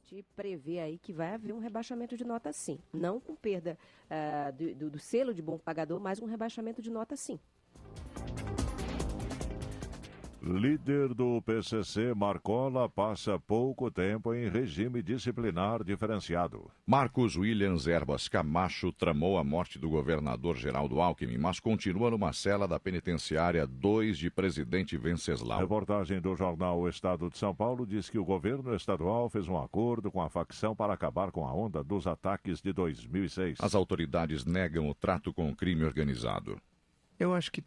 gente prevê aí que vai haver um rebaixamento de nota sim. Não com perda do selo de bom pagador, mas um rebaixamento de nota sim. Líder do PCC, Marcola, passa pouco tempo em regime disciplinar diferenciado. Marcos Williams Erbas Camacho tramou a morte do governador Geraldo Alckmin, mas continua numa cela da penitenciária 2 de Presidente Venceslau. Reportagem do jornal O Estado de São Paulo diz que o governo estadual fez um acordo com a facção para acabar com a onda dos ataques de 2006. As autoridades negam o trato com o crime organizado. Eu acho que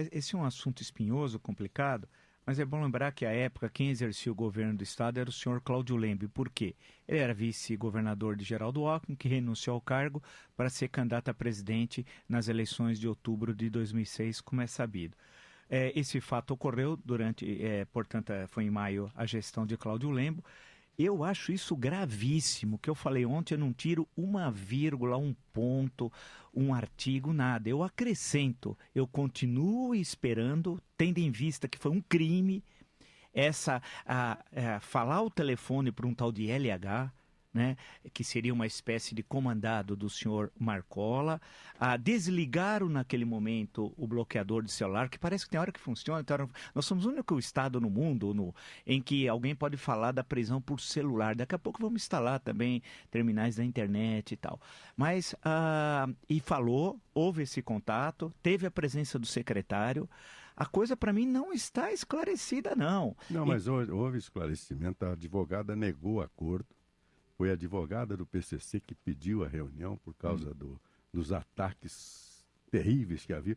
esse é um assunto espinhoso, complicado, mas é bom lembrar que, à época, quem exercia o governo do Estado era o senhor Cláudio Lembe. Por quê? Ele era vice-governador de Geraldo Alckmin, que renunciou ao cargo para ser candidato a presidente nas eleições de outubro de 2006, como é sabido. Esse fato ocorreu portanto, foi em maio a gestão de Cláudio Lembe. Eu acho isso gravíssimo, que eu falei ontem, eu não tiro uma vírgula, um ponto, um artigo, nada. Eu acrescento, eu continuo esperando, tendo em vista que foi um crime, falar o telefone para um tal de LH, né, que seria uma espécie de comandado do senhor Marcola, desligaram naquele momento o bloqueador de celular, que parece que tem hora que funciona. Então, nós somos o único estado no mundo em que alguém pode falar da prisão por celular. Daqui a pouco vamos instalar também terminais da internet e tal. Mas, houve esse contato, teve a presença do secretário. A coisa, para mim, não está esclarecida, não. Não, mas houve esclarecimento. A advogada negou o acordo. Foi a advogada do PCC que pediu a reunião por causa dos ataques terríveis que havia.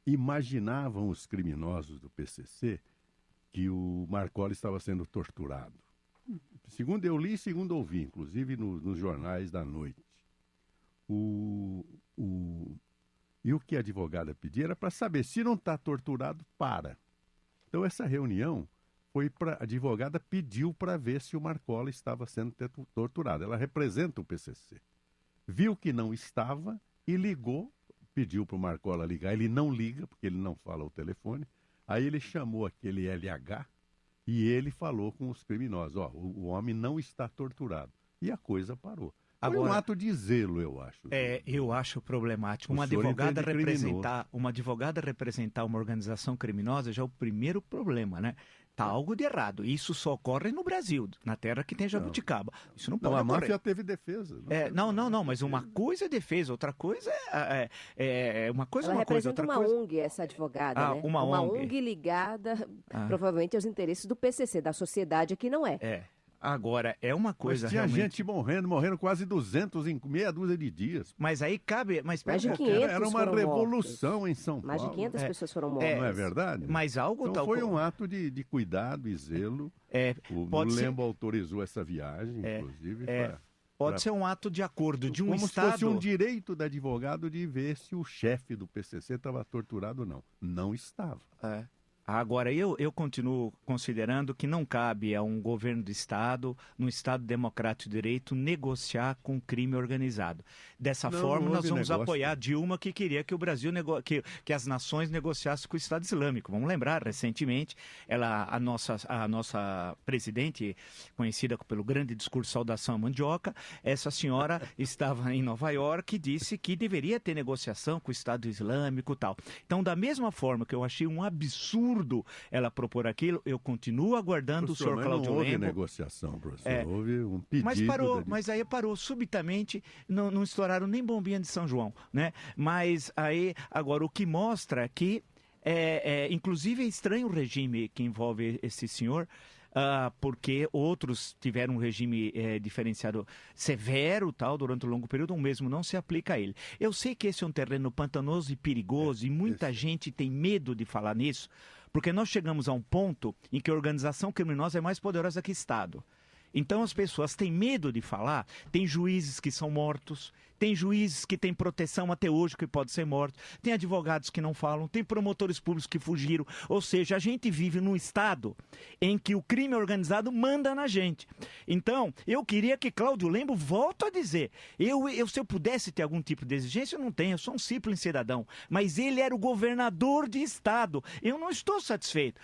Imaginavam os criminosos do PCC que o Marcola estava sendo torturado. Segundo eu li, segundo ouvi, inclusive nos jornais da noite. E o que a advogada pedia era para saber se não está torturado, para. Então essa reunião... a advogada pediu para ver se o Marcola estava sendo torturado. Ela representa o PCC. Viu que não estava e ligou, pediu para o Marcola ligar. Ele não liga, porque ele não fala o telefone. Aí ele chamou aquele LH e ele falou com os criminosos. O homem não está torturado. E a coisa parou. Foi um ato de zelo, eu acho. Eu acho problemático. Uma advogada representar uma organização criminosa já é o primeiro problema, né? Tá algo de errado. Isso só ocorre no Brasil, na terra que tem jabuticaba. Isso não pode ocorrer. A máfia teve defesa. Não, mas uma coisa é defesa, outra coisa uma coisa Ela é uma coisa, representa outra uma coisa... ONG, essa advogada, né? Uma ONG ligada, provavelmente, aos interesses do PCC, da sociedade que não é. Agora, é uma coisa mas tinha realmente... gente morrendo quase 200 em meia dúzia de dias. Mas aí cabe... Mais de 500 era uma revolução mortos. Em São Paulo. Mais de 500 pessoas foram mortas. Não é verdade? Mas algo então foi um ato de cuidado e zelo. O Lembo autorizou essa viagem, inclusive, Pode ser um ato de acordo de um Estado... Estado... Como se fosse um direito do advogado de ver se o chefe do PCC estava torturado ou não. Não estava. Agora, eu continuo considerando que não cabe a um governo de Estado, num Estado democrático de direito, negociar com crime organizado. Dessa forma, nós vamos apoiar Dilma, que queria que o Brasil, que as nações negociassem com o Estado Islâmico. Vamos lembrar, recentemente, a nossa presidente, conhecida pelo grande discurso Saudação à Mandioca, essa senhora estava em Nova York e disse que deveria ter negociação com o Estado Islâmico e tal. Então, da mesma forma que eu achei um absurdo ela propor aquilo, eu continuo aguardando o senhor Cláudio Lembo. Não houve negociação, professor. Houve um pedido. Mas aí parou subitamente, não estouraram nem bombinha de São João, né? Mas aí, agora, o que mostra que, inclusive é estranho o regime que envolve esse senhor, porque outros tiveram um regime diferenciado severo tal, durante um longo período, o mesmo não se aplica a ele. Eu sei que esse é um terreno pantanoso e perigoso e muita gente tem medo de falar nisso, porque nós chegamos a um ponto em que a organização criminosa é mais poderosa que Estado. Então as pessoas têm medo de falar, tem juízes que são mortos, tem juízes que têm proteção até hoje que podem ser mortos, tem advogados que não falam, tem promotores públicos que fugiram, ou seja, a gente vive num estado em que o crime organizado manda na gente. Então, eu queria que Cláudio Lembo, volto a dizer, se eu pudesse ter algum tipo de exigência, eu não tenho, eu sou um simples cidadão, mas ele era o governador de estado, eu não estou satisfeito.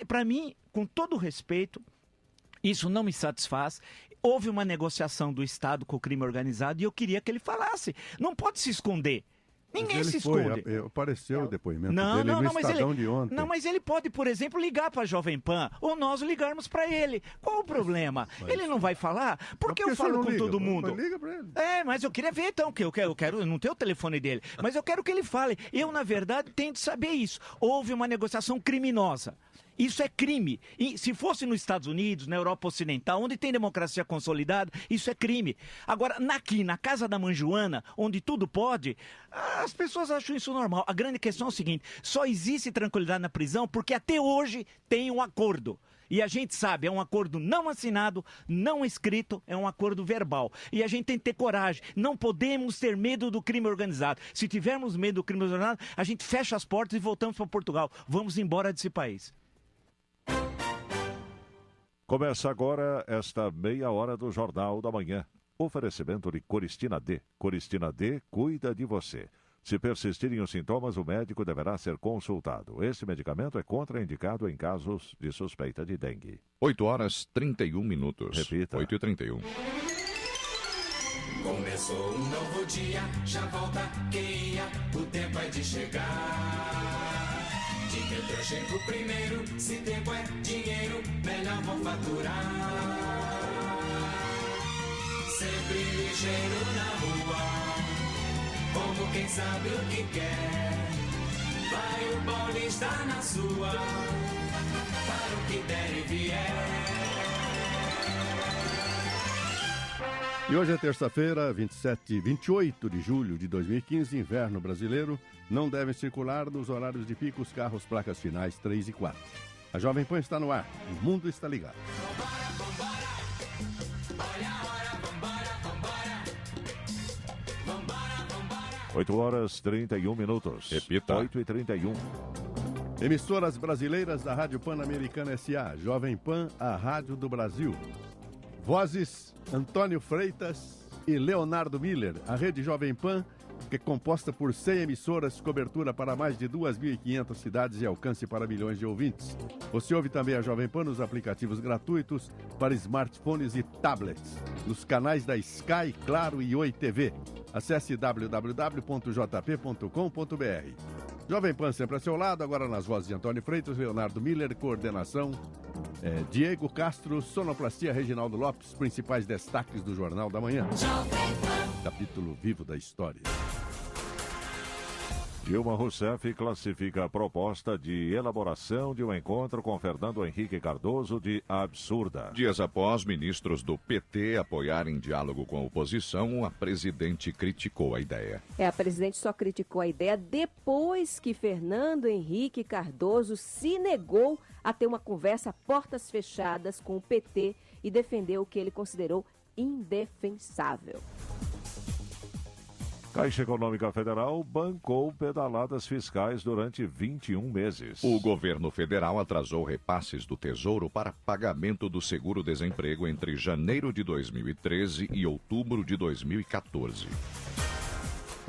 Para mim, com todo respeito, isso não me satisfaz. houve uma negociação do Estado com o crime organizado e eu queria que ele falasse. Não pode se esconder. Ninguém se esconde. Apareceu o depoimento não, dele não, no não, Estadão de ontem. Não, mas ele pode, por exemplo, ligar para a Jovem Pan ou nós ligarmos para ele. Qual o problema? Ele não vai falar? Porque eu falo com todo mundo. Liga para ele. Mas eu queria ver então, que eu quero, não tenho o telefone dele, mas eu quero que ele fale. Eu, na verdade, tenho de saber isso. Houve uma negociação criminosa. Isso é crime. E se fosse nos Estados Unidos, na Europa Ocidental, onde tem democracia consolidada, isso é crime. Agora, aqui, na casa da Manjoana, onde tudo pode, as pessoas acham isso normal. A grande questão é o seguinte, só existe tranquilidade na prisão porque até hoje tem um acordo. E a gente sabe, é um acordo não assinado, não escrito, é um acordo verbal. E a gente tem que ter coragem. Não podemos ter medo do crime organizado. Se tivermos medo do crime organizado, a gente fecha as portas e voltamos para Portugal. Vamos embora desse país. Começa agora esta meia hora do Jornal da Manhã. Oferecimento de Coristina D. Coristina D cuida de você. Se persistirem os sintomas, o médico deverá ser consultado. Este medicamento é contraindicado em casos de suspeita de dengue. 8h31. Repita. 8h31. Começou um novo dia, já volta quem ia, o tempo é de chegar. De metrô chego primeiro, se tempo é dinheiro, melhor vou faturar. Sempre ligeiro na rua, como quem sabe o que quer. Vai o Paulista na sua, para o que der e vier. E hoje é terça-feira, 28 de julho de 2015, inverno brasileiro. Não devem circular nos horários de pico os carros placas finais 3 e 4. A Jovem Pan está no ar, o mundo está ligado. 8h31. Repita. 8h31. Emissoras brasileiras da Rádio Pan-Americana S.A. Jovem Pan, a rádio do Brasil. Vozes, Antônio Freitas e Leonardo Miller. A rede Jovem Pan, que é composta por 100 emissoras, cobertura para mais de 2.500 cidades e alcance para milhões de ouvintes. Você ouve também a Jovem Pan nos aplicativos gratuitos para smartphones e tablets, nos canais da Sky, Claro e Oi TV. Acesse www.jp.com.br. Jovem Pan sempre a seu lado, agora nas vozes de Antônio Freitas, Leonardo Miller, coordenação Diego Castro, sonoplastia Reginaldo Lopes, principais destaques do Jornal da Manhã. Capítulo vivo da história. Dilma Rousseff classifica a proposta de elaboração de um encontro com Fernando Henrique Cardoso de absurda. Dias após ministros do PT apoiarem diálogo com a oposição, a presidente criticou a ideia. A presidente só criticou a ideia depois que Fernando Henrique Cardoso se negou a ter uma conversa a portas fechadas com o PT e defendeu o que ele considerou indefensável. Caixa Econômica Federal bancou pedaladas fiscais durante 21 meses. O governo federal atrasou repasses do Tesouro para pagamento do seguro-desemprego entre janeiro de 2013 e outubro de 2014.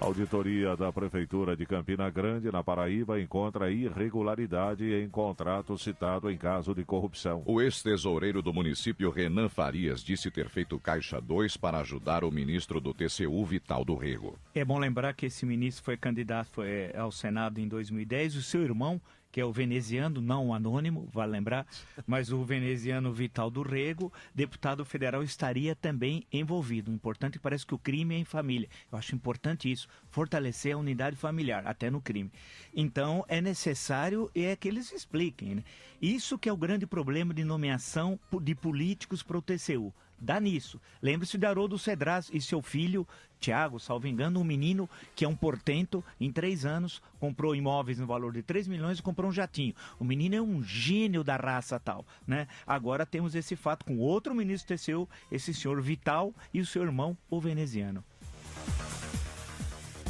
A auditoria da Prefeitura de Campina Grande, na Paraíba, encontra irregularidade em contrato citado em caso de corrupção. O ex-tesoureiro do município, Renan Farias, disse ter feito Caixa 2 para ajudar o ministro do TCU, Vital do Rego. É bom lembrar que esse ministro foi candidato ao Senado em 2010. O seu irmão, que é o veneziano, não o anônimo, vale lembrar, mas o veneziano Vital do Rego, deputado federal, estaria também envolvido. O importante é que parece que o crime é em família. Eu acho importante isso, fortalecer a unidade familiar, até no crime. Então, é necessário que eles expliquem, né? Isso que é o grande problema de nomeação de políticos para o TCU. Dá nisso. Lembre-se de Haroldo Cedras e seu filho, Tiago, salvo engano, um menino que é um portento, em 3 anos, comprou imóveis no valor de 3 milhões e comprou um jatinho. O menino é um gênio da raça tal, né? Agora temos esse fato com outro ministro do TCU, esse senhor Vital e o seu irmão, o veneziano.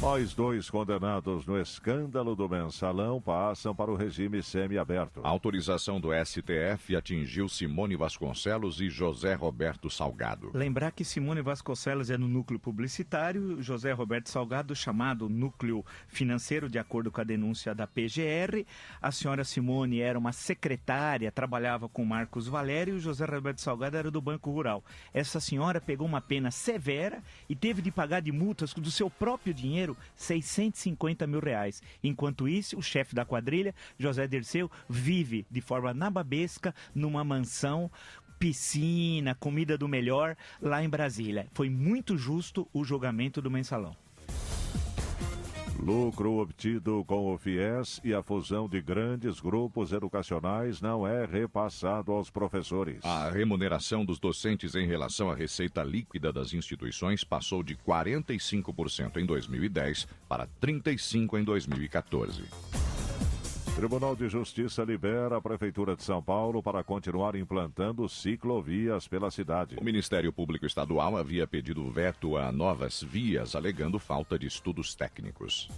Os 2 condenados no escândalo do mensalão passam para o regime semiaberto. A autorização do STF atingiu Simone Vasconcelos e José Roberto Salgado. Lembrar que Simone Vasconcelos é no núcleo publicitário, José Roberto Salgado chamado núcleo financeiro, de acordo com a denúncia da PGR. A senhora Simone era uma secretária, trabalhava com Marcos Valério, e o José Roberto Salgado era do Banco Rural. Essa senhora pegou uma pena severa e teve de pagar de multas do seu próprio dinheiro R$650 mil. Enquanto isso, o chefe da quadrilha, José Dirceu, vive de forma nababesca numa mansão, piscina, comida do melhor lá em Brasília. Foi muito justo o julgamento do mensalão. Lucro obtido com o FIES e a fusão de grandes grupos educacionais não é repassado aos professores. A remuneração dos docentes em relação à receita líquida das instituições passou de 45% em 2010 para 35% em 2014. Tribunal de Justiça libera a Prefeitura de São Paulo para continuar implantando ciclovias pela cidade. O Ministério Público Estadual havia pedido veto a novas vias, alegando falta de estudos técnicos.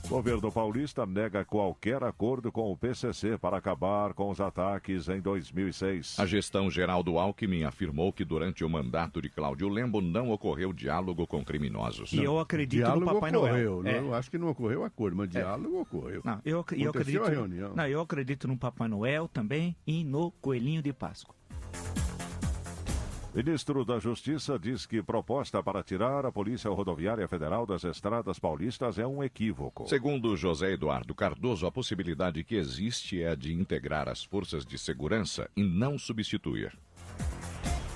O governo paulista nega qualquer acordo com o PCC para acabar com os ataques em 2006. A gestão geral do Alckmin afirmou que durante o mandato de Cláudio Lembo não ocorreu diálogo com criminosos. E eu acredito diálogo no Papai ocorreu, Noel. Eu acho que não ocorreu acordo, mas diálogo ocorreu. Não, eu acredito, a reunião. Não, eu acredito no Papai Noel também e no Coelhinho de Páscoa. Ministro da Justiça diz que proposta para tirar a Polícia Rodoviária Federal das estradas paulistas é um equívoco. Segundo José Eduardo Cardoso, a possibilidade que existe é a de integrar as forças de segurança e não substituir.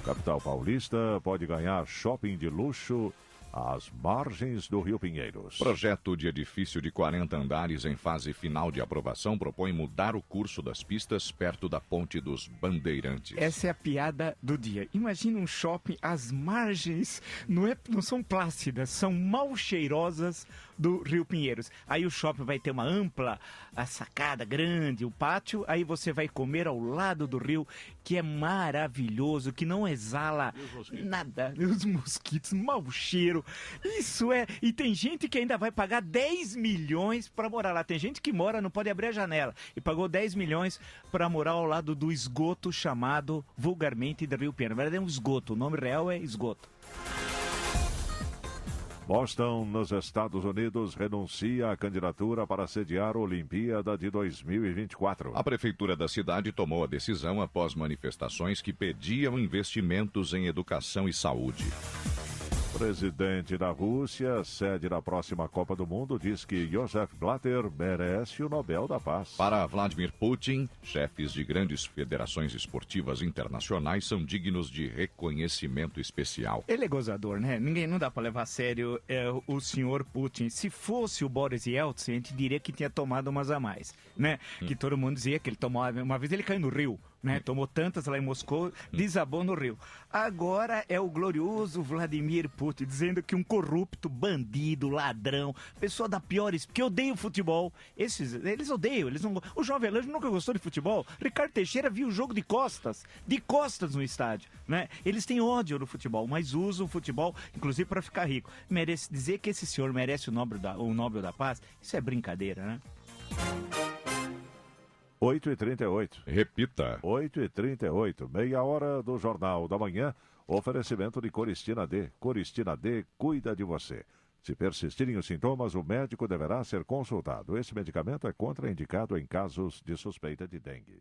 Capital paulista pode ganhar shopping de luxo às margens do Rio Pinheiros. Projeto de edifício de 40 andares em fase final de aprovação propõe mudar o curso das pistas perto da Ponte dos Bandeirantes. Essa é a piada do dia. Imagina um shopping às margens, não são plácidas, são mal cheirosas do Rio Pinheiros. Aí o shopping vai ter uma ampla a sacada grande, o pátio, aí você vai comer ao lado do rio, que é maravilhoso, que não exala nada. Os mosquitos, mau cheiro. Isso é... E tem gente que ainda vai pagar 10 milhões para morar lá. Tem gente que mora, não pode abrir a janela. E pagou 10 milhões para morar ao lado do esgoto chamado vulgarmente de Rio Pinheiros. Na verdade é um esgoto, o nome real é esgoto. Boston, nos Estados Unidos, renuncia à candidatura para sediar a Olimpíada de 2024. A prefeitura da cidade tomou a decisão após manifestações que pediam investimentos em educação e saúde. Presidente da Rússia, sede da próxima Copa do Mundo, diz que Joseph Blatter merece o Nobel da Paz. Para Vladimir Putin, chefes de grandes federações esportivas internacionais são dignos de reconhecimento especial. Ele é gozador, né? Não dá para levar a sério o senhor Putin. Se fosse o Boris Yeltsin, a gente diria que tinha tomado umas a mais, né? Que todo mundo dizia que ele tomou... Uma vez ele caiu no rio, né? Tomou tantas lá em Moscou, desabou no rio. Agora é o glorioso Vladimir Putin dizendo que um corrupto, bandido, ladrão, pessoa da piores, que odeia o futebol. Eles odeiam, eles não... O João Avelange nunca gostou de futebol. Ricardo Teixeira viu o jogo de costas no estádio, né? Eles têm ódio no futebol, mas usam o futebol, inclusive, para ficar rico. Merece dizer que esse senhor merece o Nobel da Paz? Isso é brincadeira, né? 8h38. Repita. 8h38, meia hora do Jornal da Manhã. Oferecimento de Coristina D. Coristina D cuida de você. Se persistirem os sintomas, o médico deverá ser consultado. Esse medicamento é contraindicado em casos de suspeita de dengue.